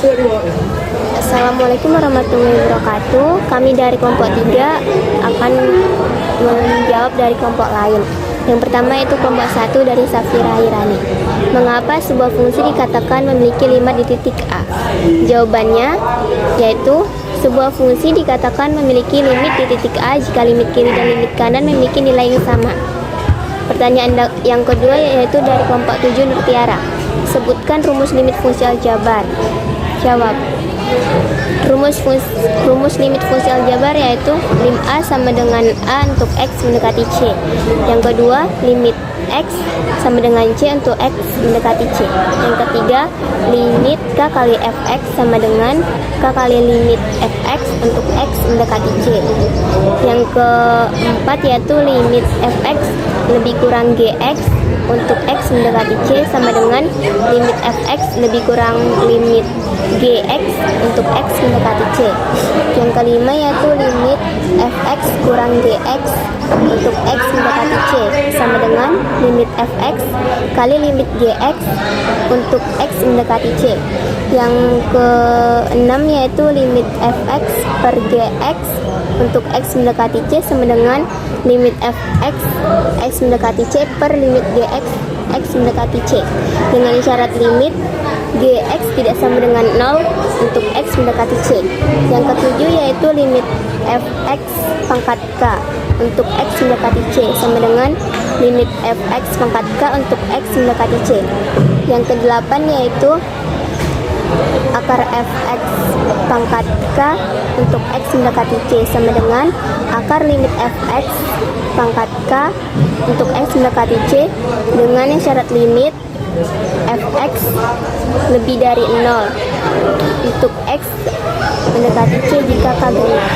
Assalamualaikum warahmatullahi wabarakatuh. Kami dari kelompok 3 akan menjawab dari kelompok lain. Yang pertama itu kelompok 1 dari Safira Irani. Mengapa sebuah fungsi dikatakan memiliki limit di titik A? Jawabannya yaitu sebuah fungsi dikatakan memiliki limit di titik A jika limit kiri dan limit kanan memiliki nilai yang sama. Pertanyaan yang kedua yaitu dari kelompok 7 Nurtiara. Sebutkan rumus limit fungsi aljabar. Jawab. Rumus limit fungsi aljabar yaitu lim A sama dengan A untuk X mendekati C. Yang kedua, limit X sama dengan C untuk X mendekati C. Yang ketiga, limit K kali Fx sama dengan K kali limit Fx untuk X mendekati C. Yang keempat yaitu limit Fx lebih kurang Gx untuk X mendekati C sama dengan limit Fx lebih kurang limit Gx untuk X mendekati C. Yang kelima yaitu limit Fx kurang Gx untuk X mendekati C sama dengan limit Fx kali limit Gx untuk X mendekati C. Yang keenam yaitu limit Fx per Gx untuk X mendekati C sama dengan limit Fx X mendekati C per limit Gx X mendekati C dengan syarat limit Gx tidak sama dengan 0 untuk X mendekati C. Yang ketujuh yaitu limit Fx pangkat K untuk X mendekati C sama dengan limit Fx pangkat K untuk X mendekati C. Yang kedelapan yaitu akar Fx pangkat K untuk X mendekati C sama dengan akar limit Fx pangkat K untuk X mendekati C dengan syarat limit Fx lebih dari 0 untuk X mendekati C jika K genap.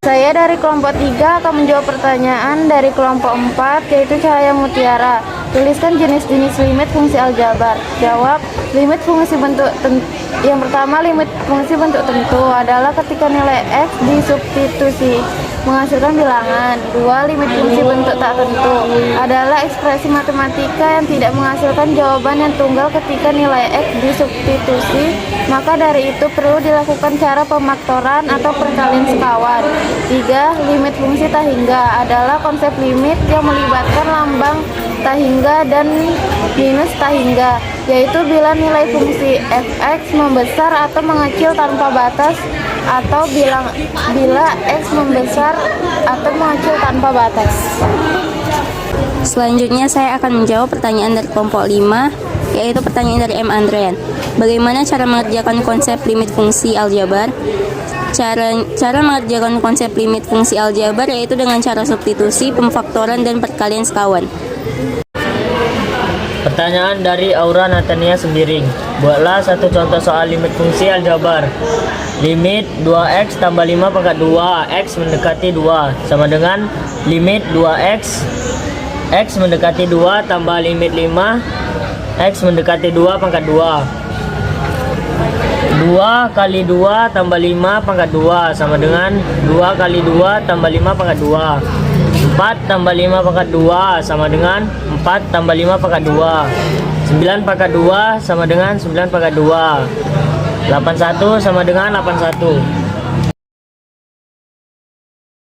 Saya dari kelompok 3 akan menjawab pertanyaan dari kelompok 4 yaitu Cahaya Mutiara. Tuliskan jenis-jenis limit fungsi aljabar. Jawab. Limit fungsi bentuk yang pertama, limit fungsi bentuk tentu adalah ketika nilai X disubstitusi menghasilkan bilangan. 2. Limit fungsi bentuk tak tentu adalah ekspresi matematika yang tidak menghasilkan jawaban yang tunggal ketika nilai X disubstitusi, maka dari itu perlu dilakukan cara pemaktoran atau perkalian sekawan. 3. Limit fungsi tak hingga adalah konsep limit yang melibatkan lambang tak hingga dan minus tak hingga, yaitu bila nilai fungsi Fx membesar atau mengecil tanpa batas, atau bila X membesar atau mengecil tanpa batas. Selanjutnya saya akan menjawab pertanyaan dari kelompok 5, yaitu pertanyaan dari M. Andrean. Bagaimana cara mengerjakan konsep limit fungsi aljabar? Cara mengerjakan konsep limit fungsi aljabar yaitu dengan cara substitusi, pemfaktoran, dan perkalian sekawan. Pertanyaan dari Aura Natania Sembiring. Buatlah satu contoh soal limit fungsi aljabar. Limit 2x tambah 5 pangkat 2 x mendekati 2 sama dengan limit 2x x mendekati 2 tambah limit 5 x mendekati 2 pangkat 2. 2 kali 2 tambah 5 pangkat 2 sama dengan 2 kali 2 tambah 5 pangkat 2. 4 tambah 5 pangkat 2 sama dengan 4 tambah 5 pangkat 2. 9 pangkat 2 sama dengan 9 pangkat 2. 81 sama dengan 81.